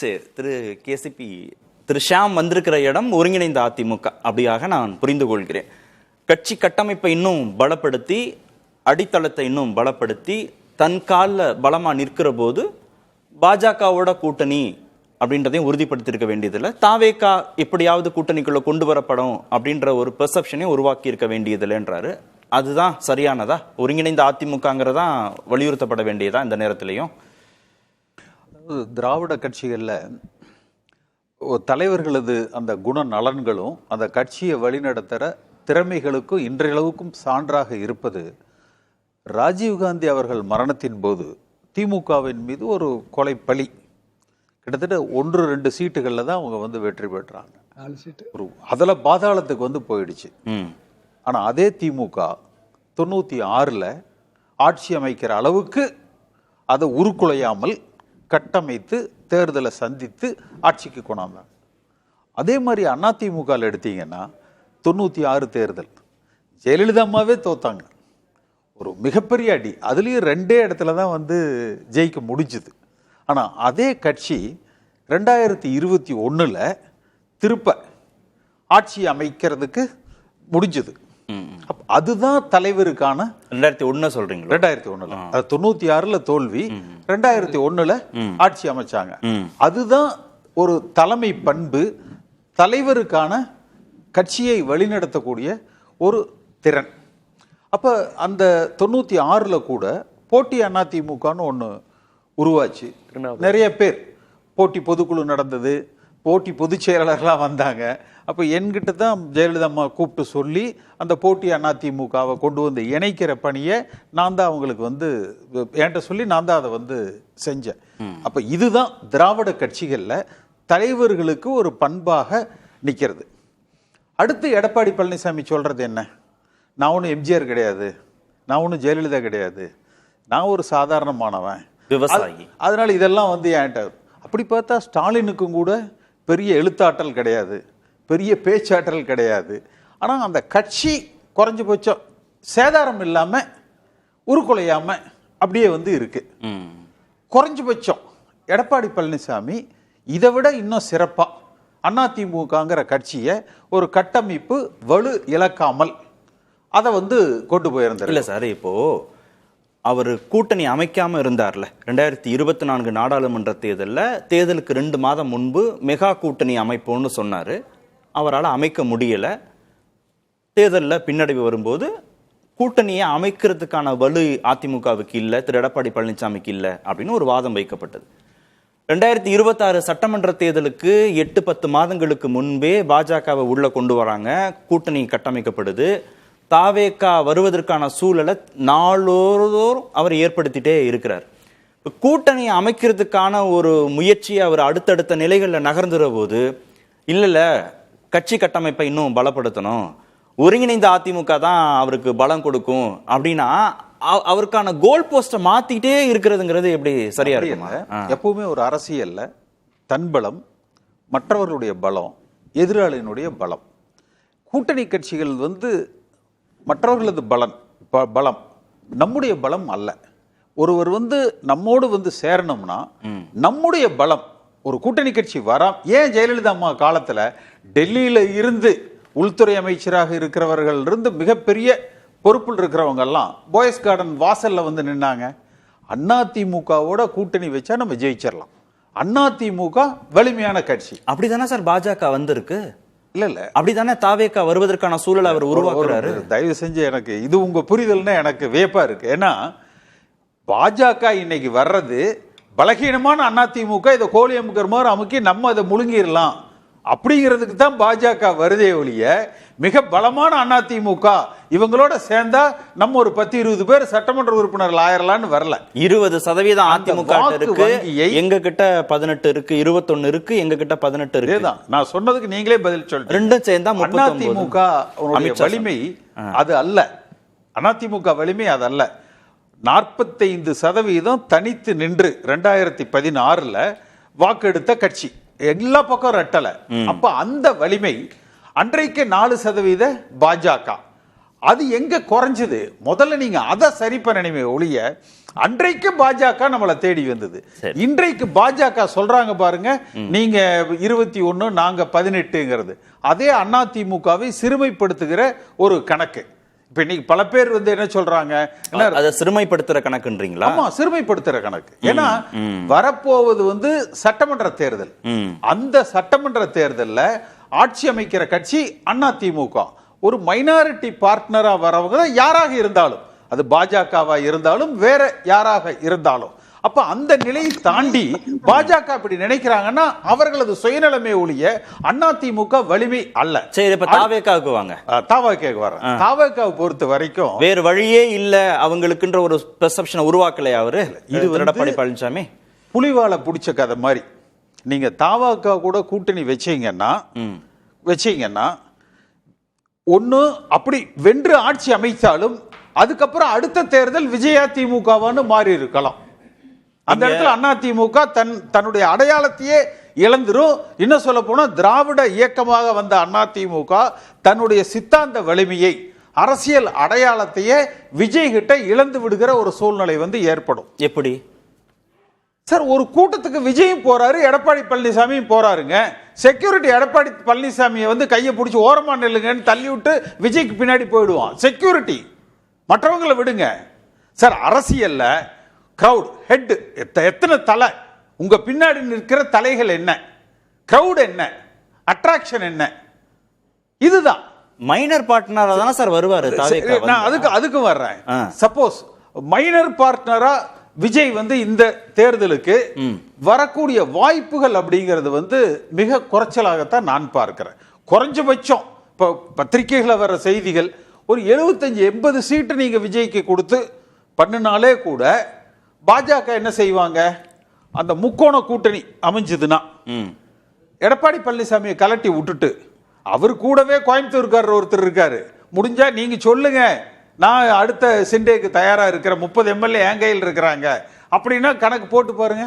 சரி, திரு ஷியாம் வந்திருக்கிற இடம் ஒருங்கிணைந்த அதிமுக அப்படியாக நான் புரிந்து கொள்கிறேன். கட்சி கட்டமைப்பை இன்னும் பலப்படுத்தி, அடித்தளத்தை இன்னும் பலப்படுத்தி, தன் காலில் பலமா நிற்கிற போது பாஜகவோட கூட்டணி அப்படின்றதையும் உறுதிப்படுத்தியிருக்க வேண்டியதில்லை. தாவேகா எப்படியாவது கூட்டணிக்குள்ள கொண்டு வரப்படும் அப்படின்ற ஒரு பெர்செப்ஷனை உருவாக்கி இருக்க வேண்டியதில்லைன்றாரு. அதுதான் சரியானதா? ஒருங்கிணைந்த அதிமுகங்கிறதா வலியுறுத்தப்பட வேண்டியதா இந்த நேரத்திலையும்? திராவிட கட்சிகளில் தலைவர்களது அந்த குண நலன்களும் அந்த கட்சியை வழிநடத்துகிற திறமைகளுக்கும் இன்றையளவுக்கும் சான்றாக இருப்பது, ராஜீவ்காந்தி அவர்கள் மரணத்தின் போது திமுகவின் மீது ஒரு கொலை பழி கிட்டத்தட்ட 1-2 சீட்டுகளில் தான் அவங்க வெற்றி பெற்றாங்க. 4 சீட்டு அதில் பாதாளத்துக்கு போயிடுச்சு. ஆனால் அதே திமுக 96 ஆட்சி அமைக்கிற அளவுக்கு அதை உருக்குலையாமல் கட்டமைத்து தேர்தலை சந்தித்து ஆட்சிக்கு கொண்டாந்தாங்க. அதே மாதிரி அதிமுகவில் எடுத்தீங்கன்னா 96 தேர்தல் ஜெயலலிதா அம்மாவே தோத்தாங்க. ஒரு மிகப்பெரிய அடி. அதுலேயும் 2 இடத்துல தான் ஜெயிக்க முடிஞ்சுது. ஆனால் அதே கட்சி 2021 திருப்ப ஆட்சி அமைக்கிறதுக்கு முடிஞ்சது. அதுதான் தலைவருக்கான 2001 சொல்றீங்க. 2001 அது 96 தோல்வி, 2001 ஆட்சி அமைச்சாங்க. அதுதான் ஒரு தலைமை பண்பு, தலைவருக்கான கட்சியை வழிநடத்தக்கூடிய ஒரு திறன். அப்ப அந்த 96 கூட போட்டி அதிமுகன்னு ஒண்ணு உருவாச்சு. நிறைய பேர் போட்டி பொதுக்குழு நடந்தது, போட்டி பொதுச் செயலாளர்களாக வந்தாங்க. அப்போ என்கிட்ட தான் ஜெயலலிதா அம்மா கூப்பிட்டு சொல்லி அந்த போட்டி அதிமுகவை கொண்டு வந்து இணைக்கிற பணியை நான் தான் அவங்களுக்கு என்கிட்ட சொல்லி நான் தான் அதை செஞ்சேன். அப்போ இதுதான் திராவிட கட்சிகளில் தலைவர்களுக்கு ஒரு பண்பாக நிற்கிறது. அடுத்து எடப்பாடி பழனிசாமி சொல்றது என்ன? நான் ஒன்றும் எம்ஜிஆர் கிடையாது, நான் ஒன்றும் ஜெயலலிதா கிடையாது, நான் ஒரு சாதாரணமானவன், விவசாயி. அதனால இதெல்லாம் என்கிட்ட. அப்படி பார்த்தா ஸ்டாலினுக்கும் கூட பெரிய எழுத்தாற்றல் கிடையாது, பெரிய பேச்சாற்றல் கிடையாது. ஆனால் அந்த கட்சி குறைஞ்சபட்சம் சேதாரம் இல்லாமல் உருக்குலையாமல் அப்படியே இருக்கு. குறைஞ்சபட்சம் எடப்பாடி பழனிசாமி இதை விட இன்னும் சிறப்பாக அதிமுகங்கிற கட்சியை ஒரு கட்டமைப்பு வலு இழக்காமல் அதை கொண்டு போயிருந்தார். இல்லை சார், இப்போ அவர் கூட்டணி அமைக்காம இருந்தார்ல 2024 நாடாளுமன்ற தேர்தலுக்கு 2 மாதம் முன்பு மெகா கூட்டணி அமைப்போன்னு சொன்னாரு. அவரால் அமைக்க முடியல. தேர்தலில் பின்னடைவு வரும்போது கூட்டணியை அமைக்கிறதுக்கான வலு அதிமுகவுக்கு இல்லை, திரு எடப்பாடி பழனிசாமிக்கு இல்லை அப்படின்னு ஒரு வாதம் வைக்கப்பட்டது. 2026 சட்டமன்ற தேர்தலுக்கு 8-10 மாதங்களுக்கு முன்பே பாஜகவை உள்ள கொண்டு வராங்க, கூட்டணி கட்டமைக்கப்படுது. தாவேகா வருவதற்கான சூழலை நாளோறும் அவர் ஏற்படுத்திட்டே இருக்கிறார். கூட்டணி அமைக்கிறதுக்கான ஒரு முயற்சியை அவர் அடுத்தடுத்த நிலைகளில் நகர்ந்துற போது, இல்ல கட்சி கட்டமைப்பை இன்னும் பலப்படுத்தணும், ஒருங்கிணைந்த அதிமுக தான் அவருக்கு பலம் கொடுக்கும் அப்படின்னா அவருக்கான கோல் போஸ்டை மாத்திட்டே இருக்கிறதுங்கிறது எப்படி சரியா இருக்குமா? எப்பவுமே ஒரு அரசியல்ல தன் பலம், மற்றவர்களுடைய பலம், எதிராளியினுடைய பலம். கூட்டணி கட்சிகள் மற்றவர்களது பலம் நம்முடைய பலம் அல்ல. ஒருவர் நம்மோடு சேரணும்னா நம்முடைய பலம். ஒரு கூட்டணி கட்சி ஏன் ஜெயலலிதா அம்மா காலத்துல டெல்லியில இருந்து உள்துறை அமைச்சராக இருக்கிறவர்கள் இருந்து மிகப்பெரிய பொறுப்பில் இருக்கிறவங்க எல்லாம் போயஸ் கார்டன் வாசல்ல நின்னாங்க. அதிமுகவோட கூட்டணி வச்சா நம்ம ஜெயிச்சிடலாம், அதிமுக வலிமையான கட்சி. அப்படிதானே சார் பாஜக வந்திருக்கு? இல்ல அப்படித்தானே தாவேகா வருவதற்கான சூழலை அவர் உருவாக்குறாரு. தயவு செஞ்சு எனக்கு இது உங்க புரிதல்னா எனக்கு வியப்பா இருக்கு. ஏன்னா பாஜக இன்னைக்கு வர்றது பலகீனமான அதிமுக இதை கோழி அமுக்கிற மாதிரி அமுக்கி நம்ம அதை முழுங்கிடலாம் அப்படிங்கிறதுக்கு தான் பாஜக வருதே ஒழிய மிக பலமான அதிமுக இவங்களோட சேர்ந்தா நம்ம ஒரு 10-20 பேர் சட்டமன்ற உறுப்பினர்கள் ஆயிரலான்னு வரல. 20% அதிமுக இருக்கு, எங்க கிட்ட 18 இருக்கு, 21 இருக்கு, எங்க கிட்ட 18 இருக்கு. நான் சொன்னதுக்கு நீங்களே பதில் சொல்லுங்க. ரெண்டும் சேர்ந்தா அதிமுக வலிமை அது அல்ல. அதிமுக வலிமை அது அல்ல. 45% தனித்து நின்று 2016 வாக்கெடுத்த கட்சி, எல்லா பக்கம் ரெட்டல. அப்ப அந்த வலிமை அன்றைக்கு 4% பாஜக. அது எங்க குறைஞ்சது? முதல்ல நீங்க அதை சரி பண்ணணுமே ஒழிய அன்றைக்கு பாஜக நம்மளை தேடி வந்தது. இன்றைக்கு பாஜக சொல்றாங்க பாருங்க, நீங்க 21 நாங்க 18ங்கிறது அதே அதிமுகவை சிறுமைப்படுத்துகிற ஒரு கணக்கு. இப்ப இன்னைக்கு பல பேர் என்ன சொல்றாங்க, அதை சிறுமைப்படுத்துற கணக்குன்றீங்களா? ஆமா, சிறுமைப்படுத்துற கணக்கு. ஏன்னா வரப்போவது சட்டமன்ற தேர்தல். அந்த சட்டமன்ற தேர்தல்ல ஆட்சி அமைக்கிற கட்சி அதிமுக. ஒரு மைனாரிட்டி பார்ட்னரா வரவங்க யாராக இருந்தாலும், அது பாஜகவா இருந்தாலும் வேற யாராக இருந்தாலும், அப்ப அந்த நிலையை தாண்டி பாஜக அப்படி நினைக்கிறாங்கன்னா அவர்களது சுயநலமே ஒழிய அதிமுக வலிமை அல்ல. சரி, இப்ப தாவேகாவுக்கு வாங்க. தாவேகாவுக்கு வர தாவேகாவை பொறுத்த வரைக்கும் வேறு வழியே இல்ல அவங்களுக்குன்ற ஒரு பெர்செப்ஷனை உருவாக்கலையா அவரு? இது எடப்பாடி பழனிசாமி புலிவாலை பிடிச்ச கதை மாதிரி. நீங்க தாவேகா கூட கூட்டணி வச்சீங்கன்னா ஒண்ணு அப்படி வென்று ஆட்சி அமைத்தாலும் அதுக்கப்புறம் அடுத்த தேர்தல் விஜயா திமுகவான்னு மாறி இருக்கலாம். அந்த இடத்துல அதிமுக தன்னுடைய அடையாளத்தையே இழந்துரும். இன்னும் சொல்ல போனா திராவிட இயக்கமாக வந்த அதிமுக தன்னுடைய சித்தாந்த வலிமையை, அரசியல் அடையாளத்தையே விஜய் கிட்ட இழந்து விடுகிற ஒரு சூழ்நிலை ஏற்படும். எப்படி சார்? ஒரு கூட்டத்துக்கு விஜயும் போறாரு, எடப்பாடி பழனிசாமியும் போறாருங்க. செக்யூரிட்டி எடப்பாடி பழனிசாமியை கையை பிடிச்சி ஓரமா நில்லுங்கன்னு தள்ளி விட்டு விஜய்க்கு பின்னாடி போயிடுவான் செக்யூரிட்டி. மற்றவங்களை விடுங்க சார். அரசியல்ல கிரவுட் ஹெட், எத்தனை தலை, உங்க பின்னாடி நிற்கிற தலைகள் என்ன, கிரவுட் என்ன, அட்ராக்ஷன் என்ன, இதுதான். மைனர் பார்ட்னரா தானே சார் வருவாரு தாவேகா. நான் அதுக்கு வர்றேன். சப்போஸ் மைனர் பார்ட்னரா விஜய் இந்த தேர்தலுக்கு வரக்கூடிய வாய்ப்புகள் அப்படிங்கிறது மிக குறைச்சலாகத்தான் நான் பார்க்கிறேன். குறைஞ்சபட்சம் இப்போ பத்திரிகைகளை வர செய்திகள் ஒரு 75-80 சீட்டு நீங்க விஜய்க்கு கொடுத்து பண்ணினாலே கூட பாஜக என்ன செய்வாங்க, அந்த முக்கோண கூட்டணி அமைஞ்சதுன்னா எடப்பாடி பழனிசாமியை கலட்டி விட்டுட்டு அவர் கூடவே கோயம்புத்தூர்காரர் ஒருத்தர் இருக்காரு, முடிஞ்சா நீங்க சொல்லுங்க நான் அடுத்த சிண்டேக்கு தயாரா இருக்கிற 30 எம்எல்ஏ என் கையில் இருக்கிறாங்க அப்படின்னா கணக்கு போட்டு பாருங்க.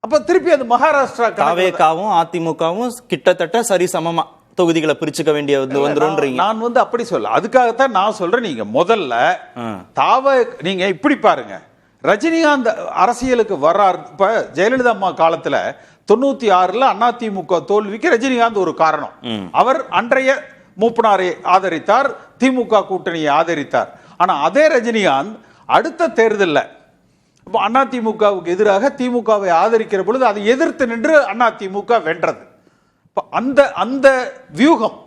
அப்ப திருப்பி அது மகாராஷ்டிரா தாவேகாவும் அதிமுகவும் கிட்டத்தட்ட சரி சமமா தொகுதிகளை பிரிச்சுக்க வேண்டிய வந்துருன்றீங்க. நான் அப்படி சொல்ல, அதுக்காகத்தான் நான் சொல்றேன். நீங்க முதல்ல நீங்க இப்படி பாருங்க, ரஜினிகாந்த் அரசியலுக்கு வர்றார். இப்ப ஜெயலலிதா அம்மா காலத்துல 96ல அதிமுக தோல்விக்கு ரஜினிகாந்த் ஒரு காரணம். அவர் அன்றைய மூப்பனாரை ஆதரித்தார், திமுக கூட்டணியை ஆதரித்தார். ஆனா அதே ரஜினிகாந்த் அடுத்த தேர்தலில் அதிமுகவுக்கு எதிராக திமுகவை ஆதரிக்கிற பொழுது அதை எதிர்த்து நின்று அதிமுக வென்றது. அந்த வியூகம்,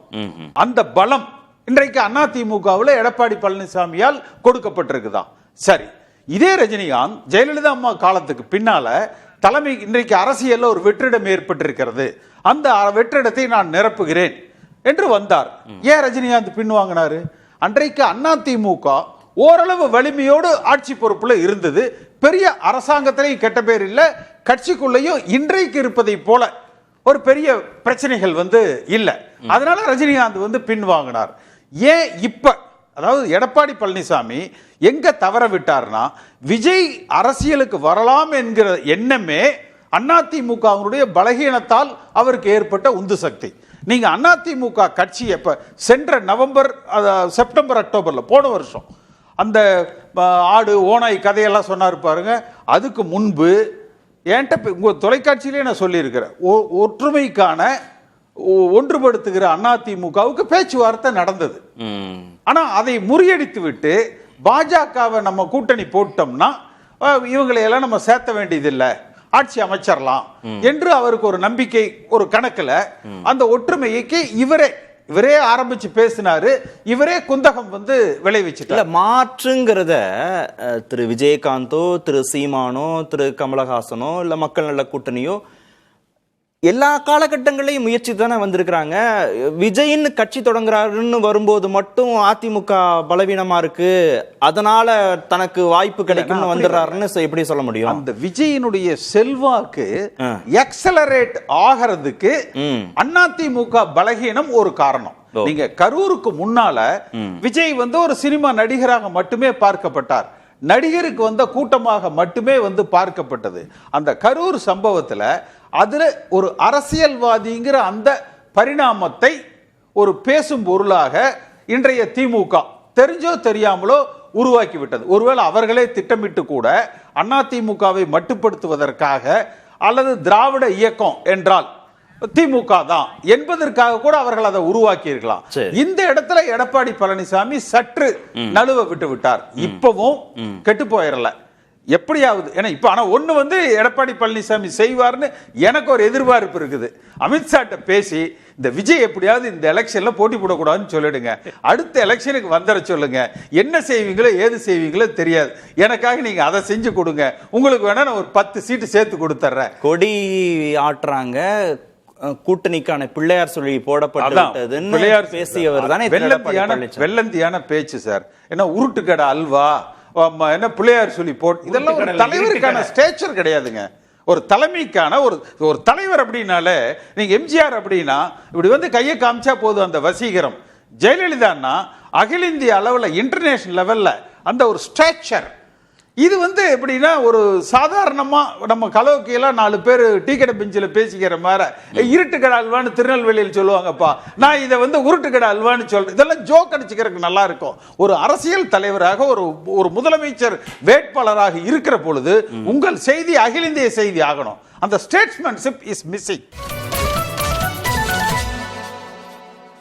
அந்த பலம் இன்றைக்கு அதிமுகவில் எடப்பாடி பழனிசாமியால் கொடுக்கப்பட்டிருக்குதான். சரி, இதே ரஜினிகாந்த் ஜெயலலிதா அம்மா காலத்துக்கு பின்னால தலைமை இன்றைக்கு அரசியல்ல ஒரு வெற்றிடம் ஏற்பட்டிருக்கிறது, அந்த வெற்றிடத்தை நான் நிரப்புகிறேன் என்று வந்தார். ஏன் ரஜினிகாந்த் பின்வாங்கினாரு? அன்றைக்கு அதிமுக ஓரளவு வலிமையோடு ஆட்சி பொறுப்புல இருந்தது. பெரிய அரசாங்கத்திலையும் கெட்ட பேர் இல்ல, கட்சிக்குள்ளேயும் இன்றைக்கு இருப்பதை போல ஒரு பெரிய பிரச்சனைகள் இல்ல. அதனால ரஜினிகாந்த் பின்வாங்கினார். ஏன் இப்ப, அதாவது எடப்பாடி பழனிசாமி எங்க தவற விட்டார்னா, விஜய் அரசியலுக்கு வரலாம் என்கிற எண்ணமே அதிமுகவினுடைய பலகீனத்தால் அவருக்கு ஏற்பட்ட உந்து சக்தி. நீங்க அதிமுக கட்சி எப்ப சென்ற நவம்பர், செப்டம்பர், அக்டோபர்ல போன வருஷம் அந்த ஆடு ஓனாய் கதையெல்லாம் சொன்னார் பாருங்க. அதுக்கு முன்பு என்கிட்ட உங்க தொலைக்காட்சியிலே நான் சொல்லியிருக்கிறேன், ஒற்றுமைக்கான ஒன்றுபடுத்துகிற அதிமுகவுக்கு பேச்சுவார்த்தை நடந்தது. ஆனா அதை முறியடித்து விட்டு பாஜகவை நம்ம கூட்டணி போட்டோம்னா இவங்களையெல்லாம் நம்ம சேர்த்த வேண்டியதில்லை, ஆட்சி அமைச்சரலாம் என்று அவருக்கு ஒரு நம்பிக்கை, ஒரு கணக்குல அந்த ஒற்றுமைக்கு இவரே ஆரம்பிச்சு பேசினாரு, இவரே குந்தகம் விளைவிச்சுட்டு. மாற்றுங்கிறத திரு விஜயகாந்தோ, திரு சீமானோ, திரு கமலஹாசனோ, இல்ல மக்கள் நல கூட்டணியோ எல்லா காலகட்டங்களையும் முயற்சி தானே வந்திருக்கிறாங்க. விஜயின் கட்சி தொடங்குறாருன்னு வரும்போது மட்டும் அதிமுக பலவீனமா இருக்கு, அதனால தனக்கு வாய்ப்பு கிடைக்கும்னு வந்துடுறாருன்னு எப்படி சொல்ல முடியும்? அந்த விஜயினுடைய செல்வாக்கு எக்ஸலரேட் ஆகிறதுக்கு அதிமுக பலகீனம் ஒரு காரணம். நீங்க கரூருக்கு முன்னால விஜய் ஒரு சினிமா நடிகராக மட்டுமே பார்க்கப்பட்டார், நடிகருக்கு வந்த கூட்டமாக மட்டுமே பார்க்கப்பட்டது. அந்த கரூர் சம்பவத்துல அதுல ஒரு அரசியல்வாதிங்கிற அந்த பரிணாமத்தை ஒரு பேசும் பொருளாக இன்றைய திமுக தெரிஞ்சோ தெரியாமலோ உருவாக்கி விட்டது. ஒருவேளை அவர்களே திட்டமிட்டு கூட அதிமுகவை மட்டுப்படுத்துவதற்காக அல்லது திராவிட இயக்கம் என்றால் திமுக தான் என்பதற்காக கூட அவர்கள் அதை உருவாக்கி இருக்கலாம். இந்த இடத்துல எடப்பாடி பழனிசாமி சற்று நழுவ விட்டு விட்டார். இப்பவும் கெட்டு போயிடல எப்படியாவது. ஏன்னா இப்ப ஆனா ஒண்ணு வந்து எடப்பாடி பழனிசாமி செய்வார்னு எனக்கு ஒரு எதிர்பார்ப்பு இருக்குது. அமித்ஷாட்ட பேசி இந்த விஜய் எப்படியாவது இந்த எலெக்ஷன்ல போட்டி போடக்கூடாதுன்னு சொல்லிடுங்க, அடுத்த எலெக்ஷனுக்கு வந்துட சொல்லுங்க, என்ன செய்வீங்களோ ஏது செய்வீங்களோ தெரியாது, எனக்காக நீங்க அதை செஞ்சு கொடுங்க, உங்களுக்கு வேணா நான் ஒரு 10 சீட்டு சேர்த்து கொடுத்துறேன். கொடி ஆட்டுறாங்க, கூட்டணிக்கான பிள்ளையார் சொல்லி போடப்பட்டதுன்னு பேசியவர் தானே வெள்ளந்தியான பேச்சு சார். ஏன்னா உருட்டுக்கடை அல்வா என்ன பிள்ளையார் சொல்லி போட்டு இதெல்லாம் ஒரு தலைவருக்கான ஸ்டேச்சர் கிடையாதுங்க. ஒரு தலைமைக்கான ஒரு தலைவர் அப்படின்னாலே நீங்க எம்ஜிஆர் அப்படின்னா இப்படி வந்து கையை காமிச்சா போதும் அந்த வசீகரம். ஜெயலலிதான்னா அகில இந்திய அளவில் இன்டர்நேஷனல் லெவல்ல அந்த ஒரு ஸ்டேச்சர். இது வந்து எப்படின்னா ஒரு சாதாரணமா நம்ம கலோக்கியெல்லாம் 4 பேர் டீ கடை பெஞ்சில் பேசிக்கிற மாதிரி இருட்டுக்கடை அல்வான்னு திருநெல்வேலியில் சொல்லுவாங்கப்பா, நான் இதை வந்து உருட்டுக்கடை அல்வான்னு சொல்றேன். இதெல்லாம் ஜோக் அடிச்சுக்கிறதுக்கு நல்லா இருக்கும். ஒரு அரசியல் தலைவராக ஒரு முதலமைச்சர் வேட்பாளராக இருக்கிற பொழுது உங்கள் செய்தி அகில இந்திய செய்தி ஆகணும். அந்த ஸ்டேட்ஸ்மேன்ஷிப் இஸ் மிஸ்ஸிங்.